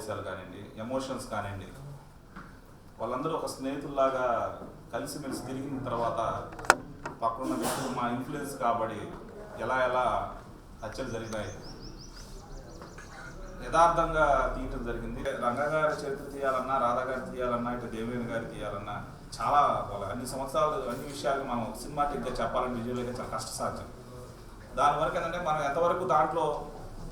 భావోద్వేశాలు కానివ్వండి, ఎమోషన్స్ కానివ్వండి, వాళ్ళందరూ ఒక స్నేహితుల్లాగా కలిసిమెలిసి తిరిగిన తర్వాత పక్కన వ్యక్తులు మా ఇన్ఫ్లుయెన్స్ కాబట్టి ఎలా హత్యలు జరిగినాయి యథార్థంగా తీయటం జరిగింది. రంగా గారి చరిత్ర తీయాలన్నా, రాధా గారి తీయాలన్నా, ఇటు దేవినేని గారి తీయాలన్నా చాలా అన్ని సంవత్సరాలు అన్ని విషయాలు మనం సినిమాటిక్గా చెప్పాలని విజువల్గా చాలా కష్టసాధ్యం. దాని వరకు ఏంటంటే మనం ఎంతవరకు దాంట్లో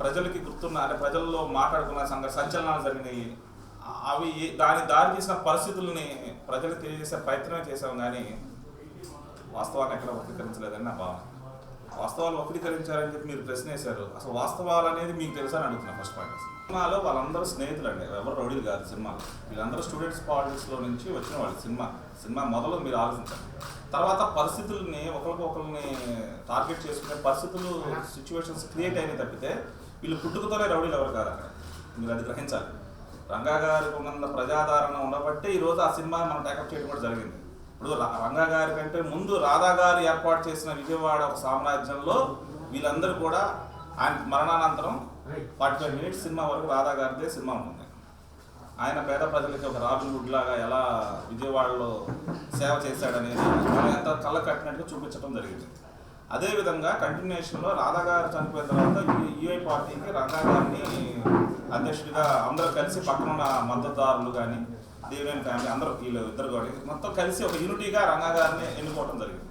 ప్రజలకి గుర్తున్న అంటే ప్రజల్లో మాట్లాడుకున్న సంచలనాలు జరిగినాయి, అవి దారి తీసిన పరిస్థితుల్ని ప్రజలకు తెలియజేసే ప్రయత్నమే చేసాం. కానీ వాస్తవాన్ని ఎక్కడ వక్రీకరించలేదని నా భావన. వాస్తవాలు వక్రీకరించారని చెప్పి మీరు ప్రశ్న వేశారు. అసలు వాస్తవాలు అనేది మీకు తెలుసా అని అడుగుతున్నా. ఫస్ట్ పాయింట్, సినిమాలో వాళ్ళందరూ స్నేహితులు అండి, ఎవరు రౌడీలు కాదు. సినిమాలో వీళ్ళందరూ స్టూడెంట్స్ పాలిటిక్స్లో నుంచి వచ్చిన వాళ్ళు. సినిమా మొదలు మీరు ఆలోచించండి. తర్వాత పరిస్థితుల్ని ఒకరిని టార్గెట్ చేసుకునే పరిస్థితులు సిచ్యువేషన్స్ క్రియేట్ అయినాయి తప్పితే వీళ్ళు పుట్టుకతోనే రౌడీలు ఎవరు కాదు. అక్కడ మీరు అది గ్రహించాలి. రంగా గారికి ఉన్నంత ప్రజాదరణ ఉండబట్టే ఈరోజు ఆ సినిమా మనం టేకప్ చేయడం కూడా జరిగింది. ఇప్పుడు రంగా గారి కంటే ముందు రాధా గారు ఏర్పాటు చేసిన విజయవాడ ఒక సామ్రాజ్యంలో వీళ్ళందరూ కూడా ఆయన మరణానంతరం 45 minutes సినిమా వరకు రాధా గారిదే సినిమా ఉంటుంది. ఆయన పేద ప్రజలకి ఒక రాబిన్ హుడ్ లాగా ఎలా విజయవాడలో సేవ చేశాడనేది ఎంత కళ్ళ కట్టినట్టుగా చూపించడం జరిగింది. అదేవిధంగా కంటిన్యూషన్లో రాధా గారు చనిపోయిన తర్వాత యూఐ పార్టీకి రంగా గారిని అధ్యక్షుడిగా అందరూ కలిసి పక్కనున్న మద్దతుదారులు కానీ దేవినేని ఫ్యామిలీ అందరూ వీళ్ళు ఇద్దరు కూడా మొత్తం కలిసి ఒక యూనిటీగా రంగా గారిని ఎన్నుకోవడం జరిగింది.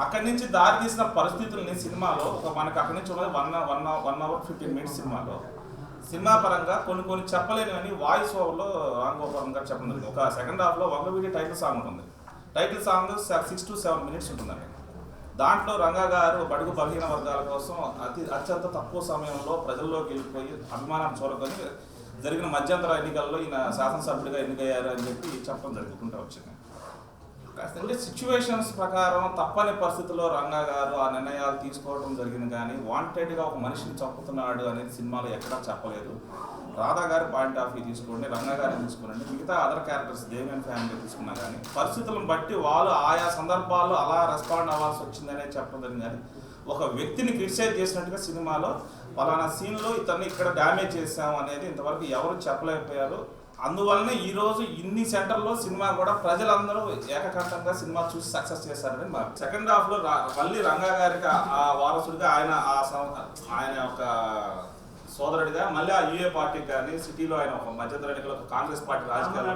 అక్కడి నుంచి దారి తీసిన పరిస్థితుల్ని సినిమాలో మనకి అక్కడి నుంచి ఉన్నది 1 hour 15 minutes సినిమా పరంగా కొన్ని చెప్పలేనివని వాయిస్ ఓవర్లో రాంగోపాలం గారు చెప్పడం జరిగింది. ఒక సెకండ్ హాఫ్లో వంగవీడి టైటిల్ సాంగ్ ఉంటుంది. టైటిల్ సాంగ్ 6 to 7 minutes ఉంటుందండి. దాంట్లో రంగా గారు బడుగు బలహీన వర్గాల కోసం అత్యంత తక్కువ సమయంలో ప్రజల్లోకి వెళ్ళిపోయి అభిమానాన్ని చూరకొని జరిగిన మధ్యంతర ఎన్నికల్లో ఈయన శాసనసభ్యుడిగా ఎన్నికయ్యారు అని చెప్పి చెప్పడం జరుగుతుంటూ వచ్చింది. అంటే సిచ్యువేషన్స్ ప్రకారం తప్పని పరిస్థితుల్లో రంగా గారు ఆ నిర్ణయాలు తీసుకోవడం జరిగింది. కానీ వాంటెడ్గా ఒక మనిషిని చంపుతున్నాడు అనేది సినిమాలో ఎక్కడా చెప్పలేదు. రాధా గారి పాయింట్ ఆఫ్ వ్యూ తీసుకోండి, రంగా గారిని తీసుకోండి, మిగతా అదర్ క్యారెక్టర్స్ దేవినేని ఫ్యామిలీ తీసుకున్నా కానీ పరిస్థితులను బట్టి వాళ్ళు ఆయా సందర్భాల్లో అలా రెస్పాండ్ అవ్వాల్సి వచ్చిందనే చెప్పడం జరిగింది. కానీ ఒక వ్యక్తిని క్రిటిసైజ్ చేసినట్టుగా సినిమాలో పలానా సీన్లో ఇతన్ని ఇక్కడ డ్యామేజ్ చేసాం అనేది ఇంతవరకు ఎవరు చెప్పలేకపోయారు. అందువల్లనే ఈరోజు ఇన్ని సెంటర్లో సినిమా కూడా ప్రజలందరూ ఏకకంఠంగా సినిమా చూసి సక్సెస్ చేశారని మా సెకండ్ హాఫ్లో మళ్ళీ రంగా గారికి ఆ వారసుడిగా ఆయన ఒక సోదరుడిగా మళ్ళీ ఆ యూఏ పార్టీకి కానీ సిటీలో ఆయన ఒక మధ్యంతర ఎన్నికలు కాంగ్రెస్ పార్టీ రాజకీయాలు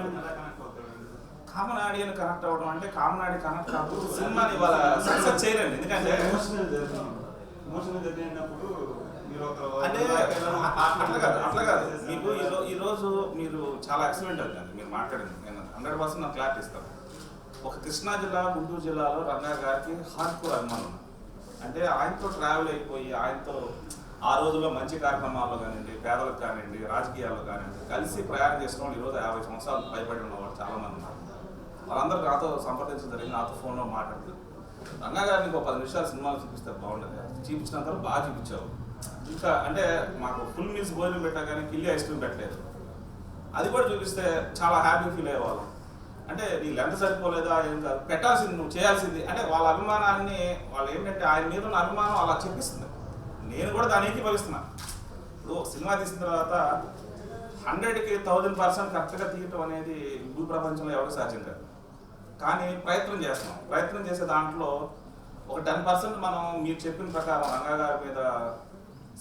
కామన్ ఆడియన్ కనెక్ట్ అవ్వడం అంటే కామన్ ఆడి కనెక్ట్ అవ్వదు సినిమాని ఇవాళ సక్సెస్ చేయలేండి. ఎందుకంటే అంటే అట్లా కాదు మీకు ఈరోజు మీరు చాలా ఎక్సలెంట్ అవుతుంది మీరు మాట్లాడింది. నేను 100% నాకు క్లారిటీ ఇస్తాను. ఒక కృష్ణా జిల్లా, గుంటూరు జిల్లాలో రంగా గారికి హార్డ్కోర్ అభిమానం ఉంది. అంటే ఆయనతో ట్రావెల్ అయిపోయి ఆయనతో ఆ రోజుల్లో మంచి కార్యక్రమాల్లో కానివ్వండి, పేదలకు కానివ్వండి, రాజకీయాల్లో కానివ్వండి కలిసి ప్రయాణం చేసిన వాళ్ళు ఈరోజు 50 సంవత్సరాలు భయపడి ఉన్నవాళ్ళు చాలామంది ఉన్నారు. వాళ్ళందరూ నాతో సంప్రదించడం జరిగింది, నాతో ఫోన్లో మాట్లాడుతూ రంగా గారిని ఒక 10 నిమిషాలు సినిమాలు చూపిస్తే బాగుండేది. చూపించినంత బాగా చూపించావు. ఇంకా అంటే మాకు ఫుల్ మీల్స్ భోజనం పెట్టా కానీ కిల్లి ఐస్ క్రీమ్ పెట్టలేదు. అది కూడా చూపిస్తే చాలా హ్యాపీ ఫీల్ అయ్యేవాళ్ళం. అంటే నీ లెంత సరిపోలేదా ఏం కాదు, పెట్టాల్సింది నువ్వు చేయాల్సింది. అంటే వాళ్ళ అభిమానాన్ని వాళ్ళు ఏంటంటే ఆయన మీద ఉన్న అభిమానం అలా చెప్పిస్తుంది. నేను కూడా దాన్ని ఏకీభవిస్తున్నా. ఇప్పుడు సినిమా తీసిన తర్వాత 100కి 1000% కరెక్ట్గా తీయటం అనేది భూ ప్రపంచంలో ఎవరికి సాధ్యం కాదు. కానీ ప్రయత్నం చేస్తున్నాం. ప్రయత్నం చేసే దాంట్లో ఒక 10% మనం మీరు చెప్పిన ప్రకారం రంగా గారి మీద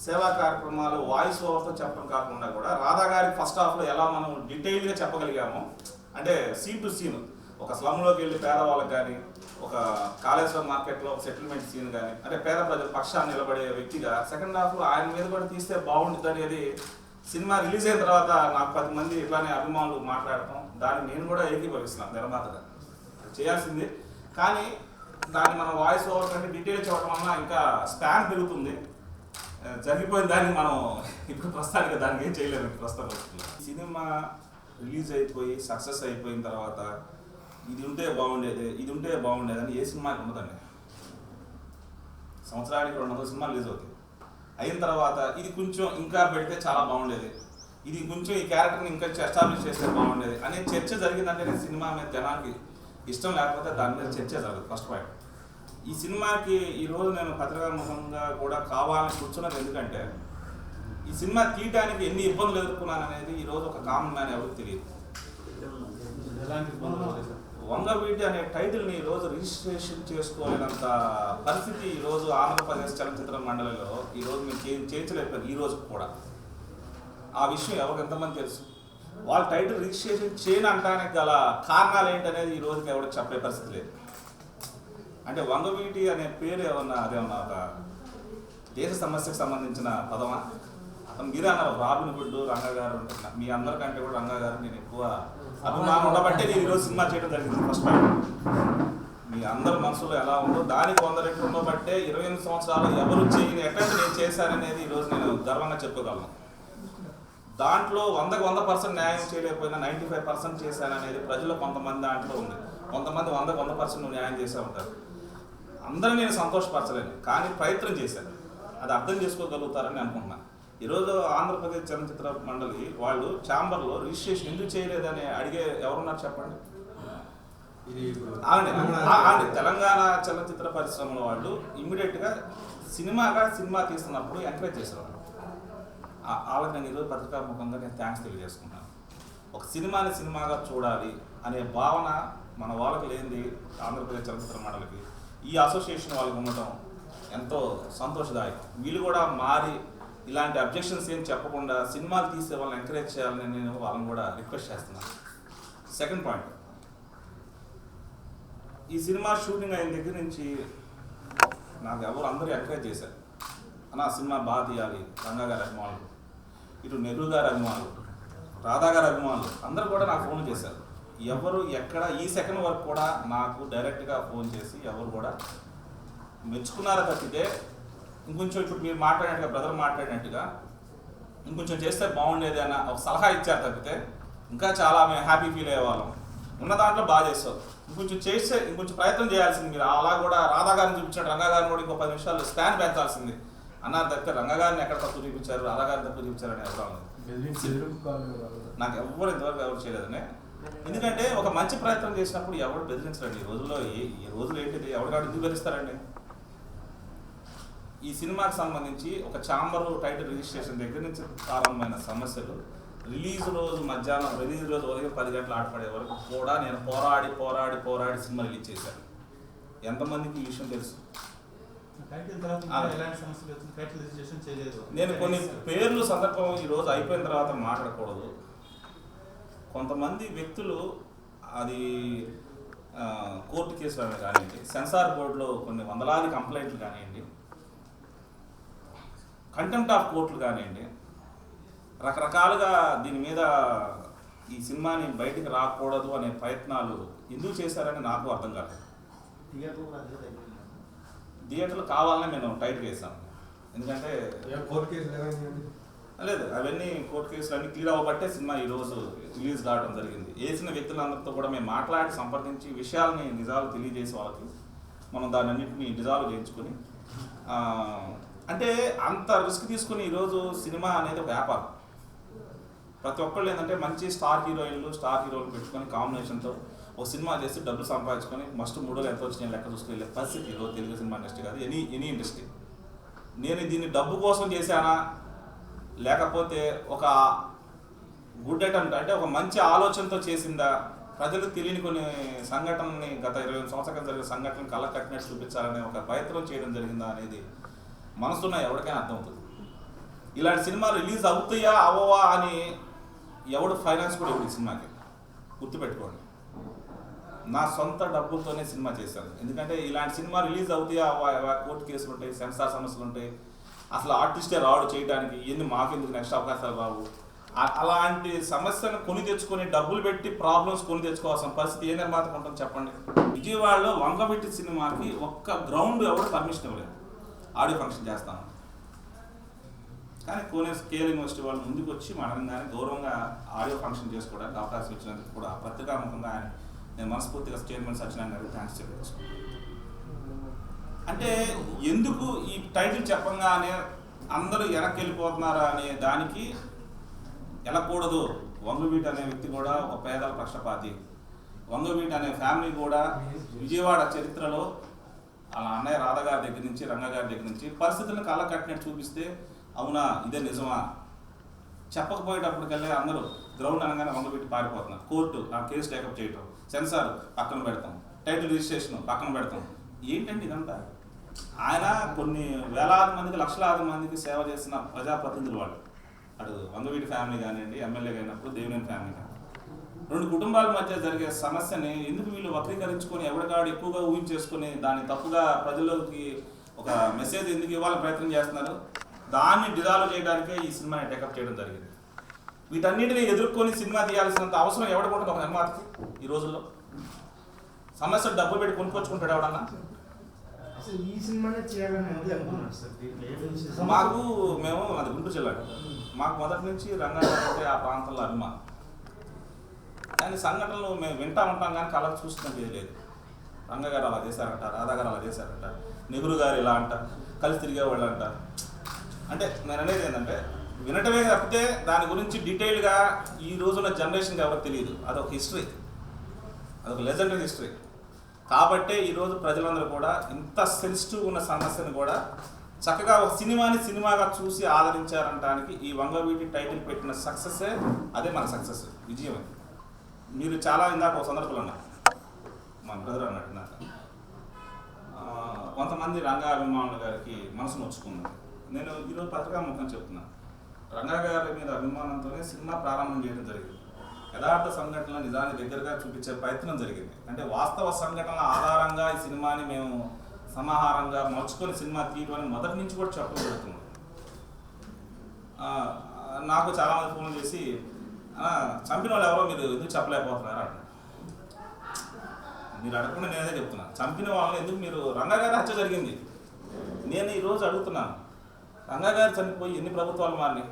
సేవా కార్యక్రమాలు వాయిస్ ఓవర్తో చెప్పడం కాకుండా కూడా రాధా గారి ఫస్ట్ హాఫ్లో ఎలా మనం డీటెయిల్గా చెప్పగలిగామో, అంటే సీన్ టు సీన్ ఒక స్లమ్లోకి వెళ్ళి పేదవాళ్ళకి కానీ, ఒక కాళేశ్వరం మార్కెట్లో ఒక సెటిల్మెంట్ సీన్ కానీ, అంటే పేద ప్రజల పక్షాన్ని నిలబడే వ్యక్తిగా సెకండ్ హాఫ్లో ఆయన మీద కూడా తీస్తే బాగుంటుంది అనేది సినిమా రిలీజ్ అయిన తర్వాత నాకు 10 మంది ఇట్లానే అభిమానులు మాట్లాడటం, దాన్ని నేను కూడా ఏకీభవిస్తున్నాను నిర్మాతగా చేయాల్సింది. కానీ దాన్ని మనం వాయిస్ ఓవర్ కంటే డీటెయిల్ చెప్పడం వల్ల ఇంకా స్పాన్ పెరుగుతుంది. జరిగిపోయిన దాన్ని మనం ఇప్పుడు ప్రస్తుతానికి దానికి ఏం చేయలేము. ప్రస్తుతం సినిమా రిలీజ్ అయిపోయి సక్సెస్ అయిపోయిన తర్వాత ఇది ఉంటే బాగుండేది అని ఏ సినిమాకి ఉండదండి. సంవత్సరానికి 200 సినిమాలు రిలీజ్ అవుతాయి. అయిన తర్వాత ఇది కొంచెం ఇంకా పెడితే చాలా బాగుండేది, ఇది కొంచెం ఈ క్యారెక్టర్ని ఇంకా ఎస్టాబ్లిష్ చేస్తే బాగుండేది అనే చర్చ జరిగిందంటేనే సినిమా మీద జనానికి ఇష్టం, లేకపోతే దాని మీద చర్చ జరగదు. First point. ఈ సినిమాకి ఈరోజు నేను పత్రికాముఖంగా కూడా కావాలని కూర్చున్నది ఎందుకంటే ఈ సినిమా తీయడానికి ఎన్ని ఇబ్బందులు ఎదుర్కొన్నాను అనేది ఈరోజు ఒక కామన్ మ్యాన్ ఎవరికి తెలియదు. వంగవీటి అనే టైటిల్ని ఈరోజు రిజిస్ట్రేషన్ చేసుకోలేనంత పరిస్థితి ఈరోజు ఆంధ్రప్రదేశ్ చలనచిత్ర మండలిలో ఈరోజు మేము చేయించలేకపోయారు. ఈ రోజు కూడా ఆ విషయం ఎవరికి ఎంతమంది తెలుసు? వాళ్ళ టైటిల్ రిజిస్ట్రేషన్ చేయని అంటానికి గల కారణాలు ఏంటనేది ఈ రోజుకి ఎవరికి చెప్పే పరిస్థితి లేదు. అంటే వంగవీటి అనే పేరు ఏమన్నా అదేమన్నా ఒక దేశ సమస్యకు సంబంధించిన పదమా? అతను మీరే అన్నారు రాబిన్ హుడ్ రంగా గారు ఉంటున్నా. మీ అందరికంటే కూడా రంగా గారు నేను ఎక్కువ అభిమానం ఉండబట్టే నేను ఈరోజు సినిమా చేయడం జరిగింది. ఫస్ట్ టైం మీ అందరి మనసులో ఎలా ఉందో దానికి 100 రెట్లు ఉండబట్టే 28 సంవత్సరాలు ఎవరు చేయని అటెంప్ట్ నేను చేశాననేది ఈరోజు నేను గర్వంగా చెప్పుకోగలను. దాంట్లో 100% న్యాయం చేయలేకపోయినా 95% చేశాననేది ప్రజలు కొంతమంది దాంట్లో ఉంది. కొంతమంది 100% న్యాయం చేసే ఉంటారు. అందరూ నేను సంతోషపరచలేను, కానీ ప్రయత్నం చేశాను. అది అర్థం చేసుకోగలుగుతారని అనుకుంటున్నాను. ఈరోజు ఆంధ్రప్రదేశ్ చలనచిత్ర మండలి వాళ్ళు ఛాంబర్లో రిజిస్ట్రేషన్ ఎందుకు చేయలేదని అడిగే ఎవరున్నారు చెప్పండి? తెలంగాణ చలనచిత్ర పరిశ్రమల వాళ్ళు ఇమ్మీడియట్గా సినిమా తీస్తున్నప్పుడు ఎంకరేజ్ చేసేవాళ్ళు. వాళ్ళకి నేను ఈరోజు పత్రికాముఖంగా నేను థ్యాంక్స్ తెలియజేసుకున్నాను. ఒక సినిమాగా చూడాలి అనే భావన మన వాళ్ళకి లేనిది ఆంధ్రప్రదేశ్ చలనచిత్ర మండలికి ఈ అసోసియేషన్ వాళ్ళకి ఉండటం ఎంతో సంతోషదాయకం. వీళ్ళు కూడా మారి ఇలాంటి అబ్జెక్షన్స్ ఏం చెప్పకుండా సినిమాలు తీసే వాళ్ళని ఎంకరేజ్ చేయాలని నేను వాళ్ళని కూడా రిక్వెస్ట్ చేస్తున్నాను. సెకండ్ పాయింట్, ఈ సినిమా షూటింగ్ అయిన దగ్గర నుంచి నాకు అందరూ ఎంకరేజ్ చేశారు. అన్న సినిమా బాగా తీయాలి, రంగా గారి అభిమానులు, ఇటు నెహ్రూ గారి అభిమానులు, రాధా గారి అభిమానులు అందరూ కూడా నాకు ఫోన్ చేశారు. ఎవరు ఎక్కడ ఈ సెకండ్ వరకు కూడా నాకు డైరెక్ట్గా ఫోన్ చేసి ఎవరు కూడా మెచ్చుకున్నారా తప్పితే ఇంకొంచెం ఇప్పుడు మీరు మాట్లాడినట్టుగా బ్రదర్ మాట్లాడినట్టుగా ఇంకొంచెం చేస్తే బాగుండేది అన్న ఒక సలహా ఇచ్చారు తప్పితే ఇంకా చాలా మేము హ్యాపీ ఫీల్ అయ్యేవాళ్ళం. ఉన్న దాంట్లో బాగా చేస్తారు, ఇంకొంచెం చేస్తే ఇంకొంచెం ప్రయత్నం చేయాల్సింది మీరు. అలా కూడా రాధా గారిని చూపించాడు, రంగా గారిని కూడా ఇంకో 10 నిమిషాలు స్పాన్ పెంచాల్సింది అన్నారు తప్పితే రంగా గారిని ఎక్కడ తప్పు చూపించారు, రాధా గారిని తప్పు చూపించారని ఎవరు నాకు ఎవరు ఇంతవరకు ఎవరు చేయలేదని. ఎందుకంటే ఒక మంచి ప్రయత్నం చేసినప్పుడు ఎవరు బెదిరించరండి. ఈ రోజుల్లో ఈ రోజులు ఏంటిది, ఎవరికాడు ఎందుకు బెదిరిస్తారండి? ఈ సినిమాకి సంబంధించి ఒక ఛాంబర్ టైటిల్ రిజిస్ట్రేషన్ దగ్గర నుంచి ప్రారంభమైన సమస్యలు రిలీజ్ రోజు మధ్యాహ్నం రిలీజ్ రోజు ఉదయం 10 గంటలు ఆటపడే వరకు కూడా నేను పోరాడి సినిమా రిలీజ్ చేశాను. ఎంతమందికి ఈ విషయం తెలుసు? నేను కొన్ని పేర్లు సందర్భం ఈరోజు అయిపోయిన తర్వాత మాట్లాడకూడదు. కొంతమంది వ్యక్తులు అది కోర్టు కేసులు కానివ్వండి, సెన్సార్ బోర్డులో కొన్ని వందలాది కంప్లైంట్లు కానివ్వండి, కంటెంప్ట్ ఆఫ్ కోర్టులు కానివ్వండి, రకరకాలుగా దీని మీద ఈ సినిమాని బయటికి రాకూడదు అనే ప్రయత్నాలు ఎందుకు చేశారని నాకు అర్థం కాలేదు. థియేటర్లు కావాలని నేను టైటిల్ వేసాను. ఎందుకంటే లేదు, అవన్నీ కోర్టు కేసులు అన్నీ క్లియర్ అవ్వబట్టే సినిమా ఈరోజు రిలీజ్ కావడం జరిగింది. వేసిన వ్యక్తులందరితో కూడా మేము మాట్లాడి సంప్రదించి విషయాలని నిజాలు తెలియజేసే వాళ్ళకి మనం దాని అన్నింటినీ డిజాల్వ్ చేయించుకొని, అంటే అంత రిస్క్ తీసుకుని ఈరోజు సినిమా అనేది ఒక వ్యాపారం. ప్రతి ఒక్కళ్ళు ఏంటంటే మంచి స్టార్ హీరోయిన్లు పెట్టుకొని కాంబినేషన్తో ఒక సినిమా చేసి డబ్బులు సంపాదించుకొని మస్ట్ 3 ఎంత వచ్చినాయి లెక్క చూసుకుని వెళ్ళే పరిస్థితి ఈరోజు తెలుగు సినిమా ఇండస్ట్రీ కాదు, ఎనీ ఇండస్ట్రీ. నేను దీన్ని డబ్బు కోసం చేశానా, లేకపోతే ఒక గుడ్ అటెంప్ట్ అంటే ఒక మంచి ఆలోచనతో చేసిందా, ప్రజలకు తెలియని కొన్ని సంఘటనని గత 20 సంవత్సరాల జరిగిన సంఘటనలు కళ్ళ కట్టినట్టు చూపించాలనే ఒక ప్రయత్నం చేయడం జరిగిందా అనేది మనసులో ఎవరికైనా అర్థమవుతుంది. ఇలాంటి సినిమాలు రిలీజ్ అవుతాయా అవ్వవా అని ఎవడు ఫైనాన్స్ కూడా ఇవ్వడు. ఈ సినిమాకి గుర్తుపెట్టుకోండి, నా సొంత డబ్బులతోనే సినిమా చేశాను. ఎందుకంటే ఇలాంటి సినిమా రిలీజ్ అవుతాయా అవ్వా, కోర్టు కేసులు ఉంటాయి, సెన్సార్ సమస్యలు ఉంటాయి, అసలు ఆర్టిస్టే రావడం చేయడానికి, ఎన్ని మాకెందుకు నెక్స్ట్ అవకాశాలు రావు, అలాంటి సమస్యను కొని తెచ్చుకొని డబ్బులు పెట్టి ప్రాబ్లమ్స్ కొని తెచ్చుకోవాల్సిన పరిస్థితి ఏ నిర్మాతకు ఉంటుంది చెప్పండి. విజయవాడలో వంగవీటి సినిమాకి ఒక్క గ్రౌండ్ ఎవరు పర్మిషన్ ఇవ్వలేదు, ఆడియో ఫంక్షన్ చేస్తాను. కానీ కేఎల్ యూనివర్సిటీ వాళ్ళు ముందుకు వచ్చి మనగానే గౌరవంగా ఆడియో ఫంక్షన్ చేసుకోవడానికి అవకాశం ఇచ్చినందుకు కూడా పత్రికాముఖంగా నేను మనస్ఫూర్తిగా చైర్మన్ సత్యనారాయణ గారికి థ్యాంక్స్ చెప్పేసుకున్నాను. అంటే ఎందుకు ఈ టైటిల్ చెప్పంగానే అందరూ వెనక్కి వెళ్ళిపోతున్నారా అనే దానికి వెళ్ళకూడదు. వంగవీటి అనే వ్యక్తి కూడా ఒక పేదల పక్షపాతి. వంగవీటి అనే ఫ్యామిలీ కూడా విజయవాడ చరిత్రలో అలా అన్నయ్య రాధగారి దగ్గర నుంచి రంగగారి దగ్గర నుంచి పరిస్థితులను కళ్ళ కట్టినట్టు చూపిస్తే అవునా ఇదే నిజమా చెప్పకపోయేటప్పటికల్లా అందరూ గ్రౌండ్ అనగానే వంగబెట్టి పారిపోతున్నారు. కోర్టు ఆ కేసు టేకప్ చేయటం, సెన్సార్ పక్కన పెడతాం, టైటిల్ రిజిస్ట్రేషన్ పక్కన పెడతాం. ఏంటండి ఇదంతా? ఆయన కొన్ని వేలాది మందికి లక్షలాది మందికి సేవ చేసిన ప్రజాప్రతినిధులు వాళ్ళు. అటు వంగవీటి ఫ్యామిలీ కానివ్వండి, ఎమ్మెల్యే అయినప్పుడు దేవినేని ఫ్యామిలీ కానీ, రెండు కుటుంబాల మధ్య జరిగే సమస్యని ఎందుకు వీళ్ళు వక్రీకరించుకొని ఎవరికాడు ఎక్కువగా ఊహించేసుకొని దాన్ని తప్పుగా ప్రజల్లోకి ఒక మెసేజ్ ఎందుకు ఇవ్వాలని ప్రయత్నం చేస్తున్నారు? దాన్ని డిజాల్వ్ చేయడానికే ఈ సినిమాని టేకప్ చేయడం జరిగింది. వీటన్నిటిని ఎదుర్కొని సినిమా తీయాల్సినంత అవసరం ఎవరికి ఉంటుంది ఒక నిర్మాతకి ఈ రోజుల్లో? సమస్యలు డబ్బులు పెట్టి కొనుక్కొచ్చుకుంటాడు ఎవడన్నా? మాకు మేము అది గుంటూరు జిల్లా, మాకు మొదటి నుంచి రంగారెడ్డి అంటే ఆ ప్రాంతంలో అభిమానం. కానీ సంఘటనలు మేము వింటా ఉంటాం కానీ కళ చూస్తున్నది లేదు. రంగ గారు అలా చేశారంట, రాధా గారు అలా చేశారంట, నెహ్రూ గారు ఇలా అంట, కలిసి తిరిగేవాళ్ళు అంట. అంటే నేను అనేది ఏంటంటే వినటమే తప్పితే దాని గురించి డీటెయిల్గా ఈ రోజున జనరేషన్కి ఎవరికి తెలియదు. అదొక హిస్టరీ, అదొక లెజెండరీ హిస్టరీ. కాబట్టే ఈరోజు ప్రజలందరూ కూడా ఇంత సెన్సిటివ్ ఉన్న సమస్యను కూడా చక్కగా ఒక సినిమాని సినిమాగా చూసి ఆదరించారనడానికి ఈ వంగవీటి టైటిల్ పెట్టిన సక్సెస్సే అదే మన సక్సెస్, విజయం. మీరు చాలా ఇందాక ఒక సందర్భంలో ఉన్నారు, మా బ్రదర్ అన్నట్టు నాకు కొంతమంది రంగా అభిమానుల గారికి మనసు నొచ్చుకున్నది. నేను ఈరోజు పత్రికాముఖం చెప్తున్నాను, రంగా గారి మీద అభిమానంతోనే సినిమా ప్రారంభం చేయడం జరిగింది. యథార్థ సంఘటనల నిజాన్ని దగ్గరగా చూపించే ప్రయత్నం జరిగింది. అంటే వాస్తవ సంఘటనల ఆధారంగా ఈ సినిమాని మేము సమాహారంగా మలుచుకొని సినిమా తీయడం అని మొదటి నుంచి కూడా చెప్పడం జరుగుతుంది. నాకు చాలామంది ఫోన్ చేసి చంపిన వాళ్ళు ఎవరో మీరు ఎందుకు చెప్పలేకపోతున్నారు అంట. మీరు అడగకుండా నేనే చెప్తున్నా, చంపిన వాళ్ళని ఎందుకు మీరు రంగా గారి హత్య జరిగింది. నేను ఈరోజు అడుగుతున్నాను, రంగా గారు చనిపోయి ఎన్ని ప్రభుత్వాలు మారినాయి?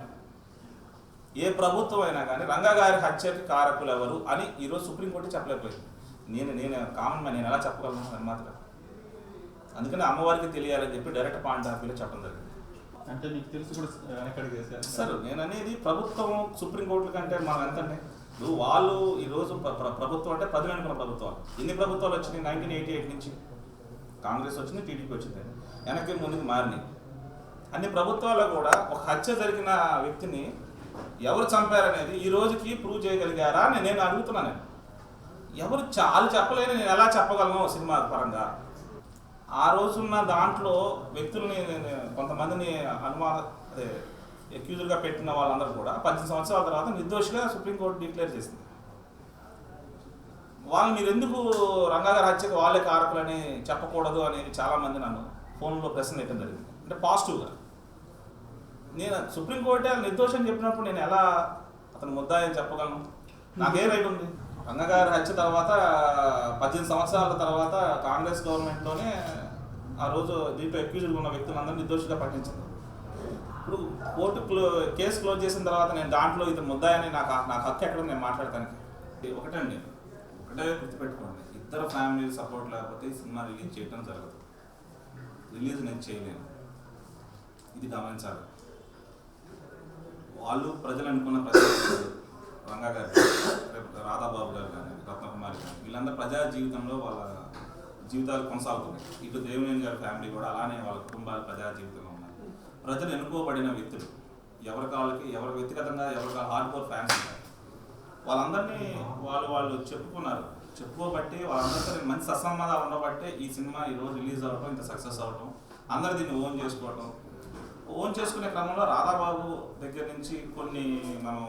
ఏ ప్రభుత్వం అయినా కానీ రంగా గారి హత్యకి కారకులు ఎవరు అని ఈరోజు సుప్రీంకోర్టు చెప్పలేకపోయింది. నేను కామన్ మ్యాన్, నేను ఎలా చెప్పగలను నిర్మాతగా? అందుకని అమ్మవారికి తెలియాలని చెప్పి డైరెక్ట్ పాయింట్ ఆఫ్ వ్యూలో చెప్పడం జరిగింది. అంటే మీకు తెలుసు కూడా సార్, నేను అనేది ప్రభుత్వం సుప్రీంకోర్టుల కంటే మనం ఎంతంటే వాళ్ళు ఈరోజు ప్రభుత్వం అంటే ప్రజలు అనుకున్న ప్రభుత్వాలు. ఎన్ని ప్రభుత్వాలు వచ్చినాయి? 1988 నుంచి కాంగ్రెస్ వచ్చింది, టీడీపీ వచ్చింది, వెనక్కి ముందుకు మారినాయి. అన్ని ప్రభుత్వాల్లో కూడా ఒక హత్య జరిగిన వ్యక్తిని ఎవరు చంపారనేది ఈ రోజుకి ప్రూవ్ చేయగలిగారా అని నేను అడుగుతున్నాను. ఎవరు వాళ్ళు చెప్పలేని నేను ఎలా చెప్పగలను సినిమా పరంగా? ఆ రోజున్న దాంట్లో వ్యక్తుల్ని కొంతమందిని అదే అక్యూజ్డ్గా పెట్టిన వాళ్ళందరూ కూడా 18 సంవత్సరాల తర్వాత నిర్దోషిగా సుప్రీంకోర్టు డిక్లేర్ చేసింది. వాళ్ళు మీరు ఎందుకు రంగా గారి హత్యకు వాళ్ళే కారకులని చెప్పకూడదు అనేది చాలామంది నన్ను ఫోన్లో ప్రశ్న వేయడం జరిగింది. అంటే పాజిటివ్గా నేను సుప్రీంకోర్టే నిర్దోషం చెప్పినప్పుడు నేను ఎలా అతను ముద్దాయని చెప్పగలను? నాకే రైట్ ఉంది? రంగా గారి హత్య తర్వాత 18 సంవత్సరాల తర్వాత కాంగ్రెస్ గవర్నమెంట్లోనే ఆ రోజు దీంట్లో అక్యూజ్డ్గా ఉన్న వ్యక్తులందరూ నిర్దోషిగా ప్రకటించింది. ఇప్పుడు కోర్టు కేసు క్లోజ్ చేసిన తర్వాత నేను దాంట్లో ఇది ముద్దాయని నాకు హక్కు ఎక్కడ నేను మాట్లాడటానికి? ఒకటే గుర్తుపెట్టుకోండి, ఇద్దరు ఫ్యామిలీ సపోర్ట్ లేకపోతే ఈ సినిమా రిలీజ్ చేయడం జరగదు. రిలీజ్ నేను చేయలేను, ఇది గమనించాలి. వాళ్ళు ప్రజలు అనుకున్న ప్రజలు రంగా గారు, రాధాబాబు గారు కానీ, రత్నకుమారి కానీ, వీళ్ళందరూ ప్రజా జీవితంలో వాళ్ళ జీవితాలు కొనసాగుతున్నాయి. ఇటు దేవినేని గారి ఫ్యామిలీ కూడా అలానే వాళ్ళ కుటుంబాలు ప్రజా జీవితంలో ఉన్నారు. ప్రజలు ఎన్నుకోబడిన వ్యక్తులు, ఎవరి వ్యక్తిగతంగా ఎవరికి హార్డ్ కోర్ ఫ్యాన్స్ ఉంటారు. వాళ్ళందరినీ వాళ్ళు చెప్పుకోబట్టి వాళ్ళందరితో మంచి సత్సంబంధాలు ఉండబట్టే ఈ సినిమా ఈరోజు రిలీజ్ అవ్వడం, ఇంత సక్సెస్ అవ్వడం, అందరూ దీన్ని ఓన్ చేసుకునే క్రమంలో రాధాబాబు దగ్గర నుంచి కొన్ని మనం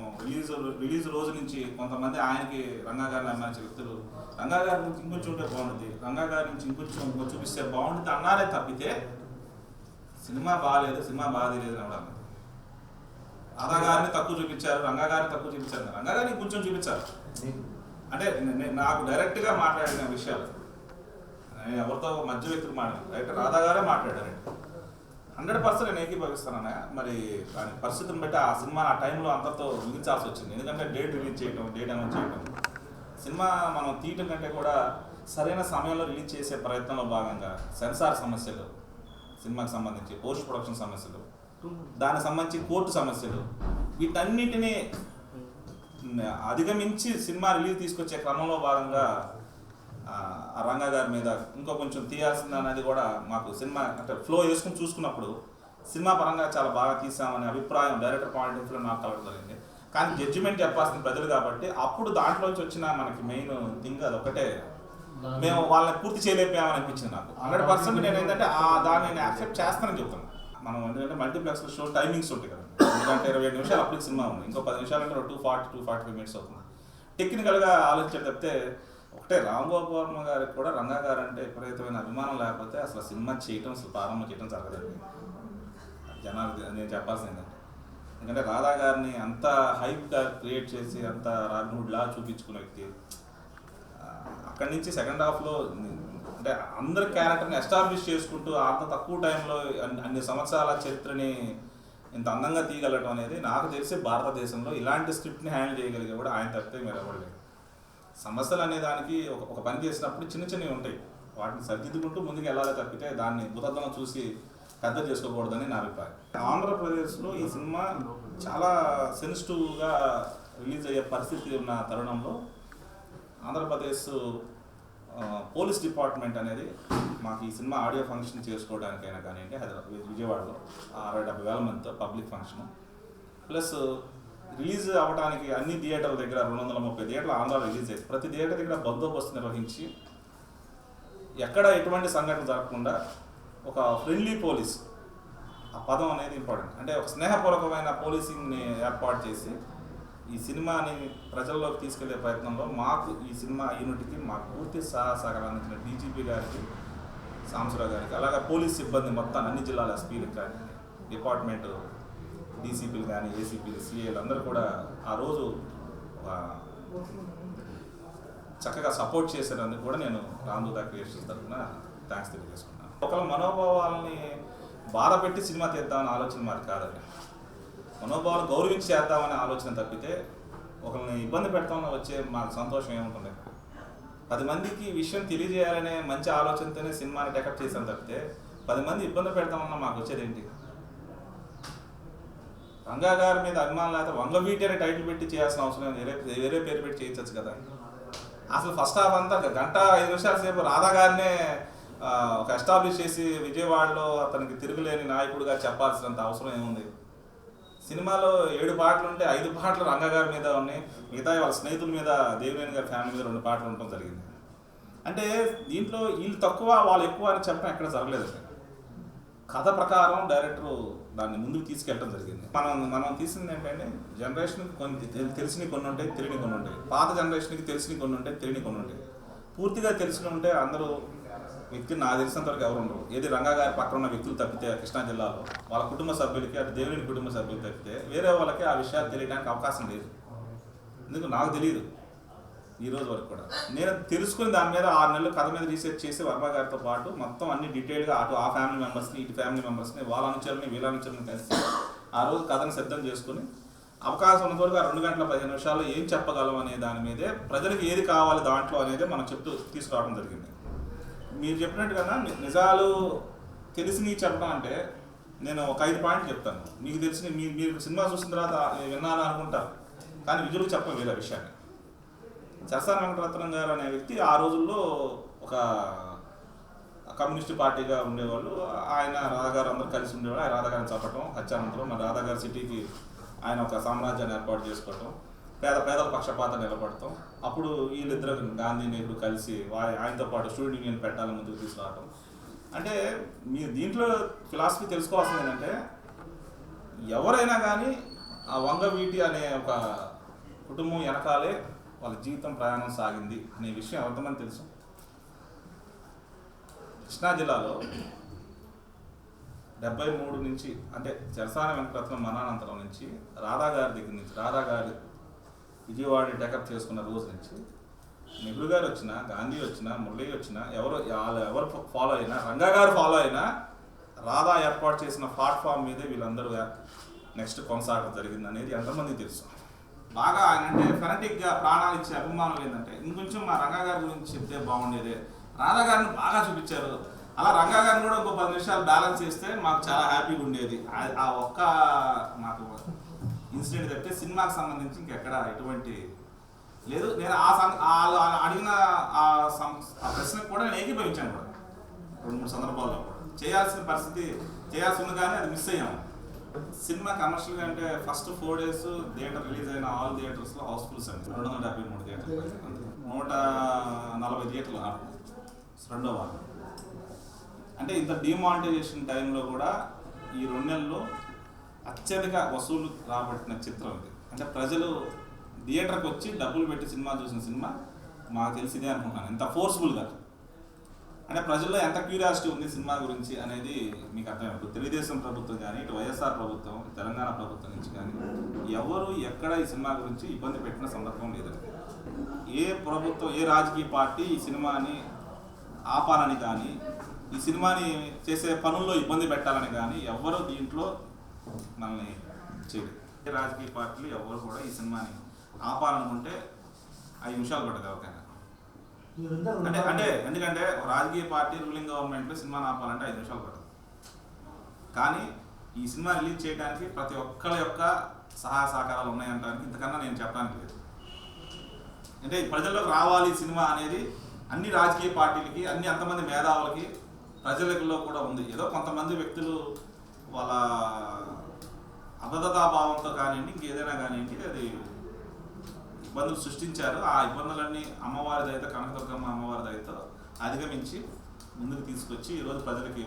రిలీజ్ రోజు నుంచి కొంతమంది ఆయనకి రంగా గారిని అభిమానించే వ్యక్తులు రంగా గారి నుంచి ఇంకొంచెం ఉంటే బాగుంటుంది, రంగా గారి నుంచి ఇంకొంచెం చూపిస్తే బాగుంటుంది అన్నారే తప్పితే సినిమా బాగాలేదు, సినిమా బాగాలేదు అనడం. రాధా గారిని తక్కువ చూపించారు, రంగా గారిని తక్కువ చూపించారు, రంగా గారిని కొంచెం చూపించారు. అంటే నాకు డైరెక్ట్గా మాట్లాడిన విషయాలు, నేను ఎవరితో మధ్య వ్యక్తులు మాట్లాడాను, డైరెక్ట్ రాధా గారే మాట్లాడారు. 100% నేను ఏకీభవిస్తానన్నా. మరి దాని పరిస్థితిని బట్టి ఆ సినిమా ఆ టైంలో అంతతో ముగించాల్సి వచ్చింది. ఎందుకంటే డేట్ అనౌన్స్ చేయడం, సినిమా మనం తీయటం కంటే కూడా సరైన సమయంలో రిలీజ్ చేసే ప్రయత్నంలో భాగంగా సెన్సార్ సమస్యలు, సినిమాకి సంబంధించి పోస్ట్ ప్రొడక్షన్ సమస్యలు, దానికి సంబంధించి కోర్టు సమస్యలు, వీటన్నిటినీ అధిగమించి సినిమా రిలీజ్ తీసుకొచ్చే క్రమంలో భాగంగా ఆ రంగా గారి మీద ఇంకో కొంచెం తీయాల్సింది అనేది కూడా మాకు సినిమా అంటే ఫ్లో వేసుకుని చూసుకున్నప్పుడు సినిమా పరంగా చాలా బాగా తీసామనే అభిప్రాయం డైరెక్టర్ పాయింట్ ఆఫ్ వ్యూలో నాకు కలగడం జరిగింది. కానీ జడ్జిమెంట్ చెప్పాల్సిన ప్రజలు కాబట్టి అప్పుడు దాంట్లోంచి వచ్చిన మనకి మెయిన్ థింగ్ అది ఒకటే, మేము వాళ్ళని పూర్తి చేయలేకపోయామని అనిపించింది నాకు. 100% నేను ఏంటంటే దాన్ని నేను యాక్సెప్ట్ చేస్తానని చెప్తున్నాను. మనం ఎందుకంటే మల్టీప్లెక్స్ షో టైమింగ్స్ ఉంటాయి కదా, ఎందుకంటే 27 నిమిషాలు అప్పటికి సినిమా ఉంది, ఇంకో 10 నిమిషాలు అంటే 240-245 మినిట్స్ అవుతుంది. టెక్నికల్గా ఆలోచించే తప్పితే ఒకటే రాంగోపాల్ వర్మ గారికి కూడా రంగా గారు అంటే విపరీతమైన అభిమానం లేకపోతే అసలు సినిమా చేయటం అసలు ప్రారంభం చేయడం జరగదండి. జనాలు నేను చెప్పాల్సింది ఏంటంటే, ఎందుకంటే రాధా గారిని అంత హైప్గా క్రియేట్ చేసి అంత రాగ్నుడ్లా చూపించుకునే వ్యక్తి అక్కడి నుంచి సెకండ్ హాఫ్లో అంటే అందరి క్యారెక్టర్ని ఎస్టాబ్లిష్ చేసుకుంటూ అంత తక్కువ టైంలో అన్ని సంవత్సరాల చరిత్రని ఇంత అందంగా తీయగలగడం అనేది నాకు తెలిసి భారతదేశంలో ఇలాంటి స్క్రిప్ట్ని హ్యాండిల్ చేయగలిగే కూడా ఆయన తప్పితే మీరు ఎవరు. సమస్యలు అనే దానికి ఒక పని చేసినప్పుడు చిన్న చిన్నవి ఉంటాయి, వాటిని సరిదిద్దుకుంటూ ముందుకు వెళ్ళాలి తప్పితే దాన్ని భూతద్దం చూసి పెద్ద చేసుకోకూడదని నా అభిప్రాయం. ఆంధ్రప్రదేశ్లో ఈ సినిమా చాలా సెన్సిటివ్గా రిలీజ్ అయ్యే పరిస్థితి ఉన్న తరుణంలో ఆంధ్రప్రదేశ్ పోలీస్ డిపార్ట్మెంట్ అనేది మాకు ఈ సినిమా ఆడియో ఫంక్షన్ చేసుకోవడానికైనా కానివ్వండి, విజయవాడలో 60-70 మందితో పబ్లిక్ ఫంక్షన్ ప్లస్ రిలీజ్ అవ్వడానికి అన్ని థియేటర్ల దగ్గర 230 థియేటర్లు ఆంధ్రాలో రిలీజ్ అయ్యింది. ప్రతి థియేటర్ దగ్గర బందోబస్తు నిర్వహించి ఎక్కడ ఎటువంటి సంఘటన జరగకుండా ఒక ఫ్రెండ్లీ పోలీస్, ఆ పదం అనేది ఇంపార్టెంట్, అంటే ఒక స్నేహపూర్వకమైన పోలీసింగ్ని ఏర్పాటు చేసి ఈ సినిమాని ప్రజల్లోకి తీసుకెళ్లే ప్రయత్నంలో మాకు ఈ సినిమా యూనిట్కి మాకు పూర్తి సహకారం అందించిన డీజీపీ గారికి, సాంబశివరావు గారికి, అలాగే పోలీస్ సిబ్బంది మొత్తం అన్ని జిల్లాల ఎస్పీలకు కానీ, డిపార్ట్మెంట్ డీసీపీలు కానీ, ఏసీపీలు, సిఐలు అందరూ కూడా ఆ రోజు చక్కగా సపోర్ట్ చేసేందుకు కూడా నేను రామదూత క్రియేషన్స్ తరఫున థ్యాంక్స్ తెలియజేసుకున్నాను. ఒకళ్ళ మనోభావాలని బాధ పెట్టి సినిమా తీద్దామనే ఆలోచన మాది కాదండి. మనోభావాలు గౌరవించి చేద్దామనే ఆలోచన తప్పితే ఒకరిని ఇబ్బంది పెడతామని వచ్చే మాకు సంతోషం ఏముంటుంది. 10 మందికి ఈ విషయం తెలియజేయాలనే మంచి ఆలోచనతోనే సినిమాని టేకప్ చేశాను తప్పితే 10 మంది ఇబ్బంది పెడతామన్నా మాకు వచ్చేది ఏంటి? రంగా గారి మీద అభిమానం లేకపోతే వంగవీటి అనే టైటిల్ పెట్టి చేయాల్సిన అవసరం వేరే పేరు పెట్టి చేయించచ్చు కదా. అసలు ఫస్ట్ హాఫ్ అంతా 1 గంట 5 నిమిషాల సేపు రాధా గారినే ఒక ఎస్టాబ్లిష్ చేసి విజయవాడలో అతనికి తిరుగులేని నాయకుడిగా చెప్పాల్సినంత అవసరం ఏముంది? సినిమాలో 7 పాటలు ఉంటే 5 పాటలు రంగా గారి మీద ఉన్నాయి, మిగతా వాళ్ళ స్నేహితుల మీద, దేవినేని గారి ఫ్యామిలీ మీద 2 పాటలు ఉండటం జరిగింది. అంటే దీంట్లో వీళ్ళు తక్కువ వాళ్ళు ఎక్కువ అని చెప్పడం ఎక్కడ జరగలేదు. కథ ప్రకారం డైరెక్టర్ దాన్ని ముందుకు తీసుకెళ్ళడం జరిగింది. మనం తీసింది ఏంటంటే జనరేషన్కి కొన్ని తెలిసినవి కొన్ని ఉంటాయి, తెలియని కొన్ని ఉంటాయి. పాత జనరేషన్కి తెలిసినవి కొన్ని ఉంటాయి, తెలియని కొన్ని ఉంటాయి. పూర్తిగా తెలిసిన ఉంటే అందరూ వ్యక్తి నాకు తెలిసినంతవరకు ఎవరు ఉండరు. ఏది రంగా గారి పక్కన ఉన్న వ్యక్తులు తప్పితే కృష్ణా జిల్లాలో వాళ్ళ కుటుంబ సభ్యులకి, అటు దేవినేని కుటుంబ సభ్యులు తప్పితే వేరే వాళ్ళకి ఆ విషయాలు తెలియడానికి అవకాశం లేదు. ఎందుకు నాకు తెలియదు ఈ రోజు వరకు కూడా. నేను తెలుసుకుని దాని మీద 6 నెలలు కథ మీద రీసెర్చ్ చేసి వర్మ గారితో పాటు మొత్తం అన్ని డీటెయిల్గా అటు ఆ ఫ్యామిలీ మెంబర్స్ని, ఇటు ఫ్యామిలీ మెంబర్స్ని, వాళ్ళ అనుచరుని, వీళ్ళ అనుచరుని కలిసి ఆ రోజు కథను సిద్ధం చేసుకుని అవకాశం ఉన్నంత వరకు 2 గంటల 15 నిమిషాల్లో ఏం చెప్పగలం అనే దాని మీదే ప్రజలకు ఏది కావాలి దాంట్లో అనేది మనం చెప్తూ తీసుకురావడం జరిగింది. మీరు చెప్పినట్టుగా నిజాలు తెలిసి చెప్పడం అంటే నేను ఒక 5 పాయింట్లు చెప్తాను. మీకు తెలిసిన మీరు సినిమా చూసిన తర్వాత విన్నాను అనుకుంటారు, కానీ విజువల్కి చెప్పం వేరే విషయాన్ని. చరసాని వెంకటరత్నం గారు అనే వ్యక్తి ఆ రోజుల్లో ఒక కమ్యూనిస్ట్ పార్టీగా ఉండేవాళ్ళు. ఆయన రాధాగారు అందరూ కలిసి ఉండేవాళ్ళు. ఆయన రాధాగారిని చెప్పటం, హత్యానంతరం మన రాధాగారి సిటీకి ఆయన ఒక సామ్రాజ్యాన్ని ఏర్పాటు చేసుకోవటం, పేదల పక్షపాతం నిలబడతాం. అప్పుడు వీళ్ళిద్దరు గాంధీ నెహ్రూ కలిసి ఆయనతో పాటు స్టూడెంట్ యూనియన్ పెట్టాలని ముందుకు తీసుకురావటం. అంటే మీరు దీంట్లో ఫిలాసఫీ తెలుసుకోవాల్సింది ఏంటంటే ఎవరైనా కానీ ఆ వంగవీటి అనే ఒక కుటుంబం వెనకాలే వాళ్ళ జీవితం ప్రయాణం సాగింది అనే విషయం ఎంతమంది తెలుసు? కృష్ణా జిల్లాలో 73 నుంచి అంటే చరసాని వెంకటరత్నం మరణానంతరం నుంచి రాధా గారి దగ్గర నుంచి, రాధా గారి విజయవాడని టేకప్ చేసుకున్న రోజు నుంచి నెహ్రూ గారు వచ్చినా, గాంధీ వచ్చినా, మురళీ వచ్చినా, ఎవరు ఫాలో అయినా, రంగా గారు ఫాలో అయినా రాధా ఏర్పాటు చేసిన ప్లాట్ఫామ్ మీదే వీళ్ళందరూ నెక్స్ట్ కొనసాగడం జరిగింది అనేది ఎంతమందికి తెలుసు? బాగా ఆయన అంటే ఫెనటిక్గా ప్రాణాలు ఇచ్చే అభిమానులు ఏంటంటే ఇంకొంచెం మా రంగా గారి గురించి చెప్తే బాగుండేది. రాధా గారిని బాగా చూపించారు. అలా రంగా గారిని కూడా ఒక 10 నిమిషాలు బ్యాలెన్స్ చేస్తే మాకు చాలా హ్యాపీగా ఉండేది. ఆ ఒక్క మాకు ఇన్సిడెంట్ తప్పితే సినిమాకి సంబంధించి ఇంకెక్కడ ఎటువంటి లేదు. నేను అడిగిన ఆ ప్రశ్నకు కూడా నేను ఏకీభవించాను కూడా 2-3 సందర్భాల్లో కూడా. చేయాల్సిన పరిస్థితి చేయాల్సి ఉంది కానీ అది మిస్ అయ్యాము. సినిమా కమర్షియల్గా అంటే ఫస్ట్ 4 days థియేటర్ రిలీజ్ అయిన ఆల్ థియేటర్స్లో హౌస్ఫుల్స్ అండి. 273 థియేటర్లు, 140 థియేటర్లు రెండో వారం. అంటే ఇంత డిమానిటైజేషన్ టైంలో కూడా ఈ 2 నెలల్లో అత్యధిక వసూలు రాబట్టిన చిత్రం ఇది. అంటే ప్రజలు థియేటర్కి వచ్చి డబ్బులు పెట్టి సినిమా చూసిన సినిమా మాకు తెలిసిదే అనుకుంటున్నాను. ఎంత ఫోర్స్ఫుల్గా అంటే ప్రజల్లో ఎంత క్యూరియాసిటీ ఉంది సినిమా గురించి అనేది మీకు అర్థమైనప్పుడు తెలుగుదేశం ప్రభుత్వం కానీ ఇటు వైఎస్ఆర్ ప్రభుత్వం తెలంగాణ ప్రభుత్వం నుంచి కానీ ఎవరు ఎక్కడ ఈ సినిమా గురించి ఇబ్బంది పెట్టిన సందర్భం లేదండి. ఏ ప్రభుత్వం ఏ రాజకీయ పార్టీ ఈ సినిమాని ఆపాలని కానీ ఈ సినిమాని చేసే పనుల్లో ఇబ్బంది పెట్టాలని కానీ ఎవరు దీంట్లో మనల్ని చేయలేదు. ఏ రాజకీయ పార్టీలు ఎవరు కూడా ఈ సినిమాని ఆపాలనుకుంటే 5 నిమిషాలు పట్టదు ఎవరికైనా. అంటే ఎందుకంటే రాజకీయ పార్టీ రూలింగ్ గవర్నమెంట్లో సినిమాని ఆపాలంటే 5 నిమిషాలు పట్టదు. కానీ ఈ సినిమా రిలీజ్ చేయడానికి ప్రతి ఒక్కరి యొక్క సహాయ సహకారాలు ఉన్నాయంటానికి ఇంతకన్నా నేను చెప్పడానికి లేదు. అంటే ప్రజల్లోకి రావాలి సినిమా అనేది అన్ని రాజకీయ పార్టీలకి అంతమంది మేధావులకి ప్రజలలో కూడా ఉంది. ఏదో కొంతమంది వ్యక్తులు వాళ్ళ అబద్ధతాభావంతో కానివ్వండి ఇంకేదైనా కానివ్వండి అది ఇబ్బందులు సృష్టించారు. ఆ ఇబ్బందులన్నీ అమ్మవారి దయతో, కనకదుర్గమ్మ అమ్మవారి దయతో అధిగమించి ముందుకు తీసుకొచ్చి ఈరోజు ప్రజలకి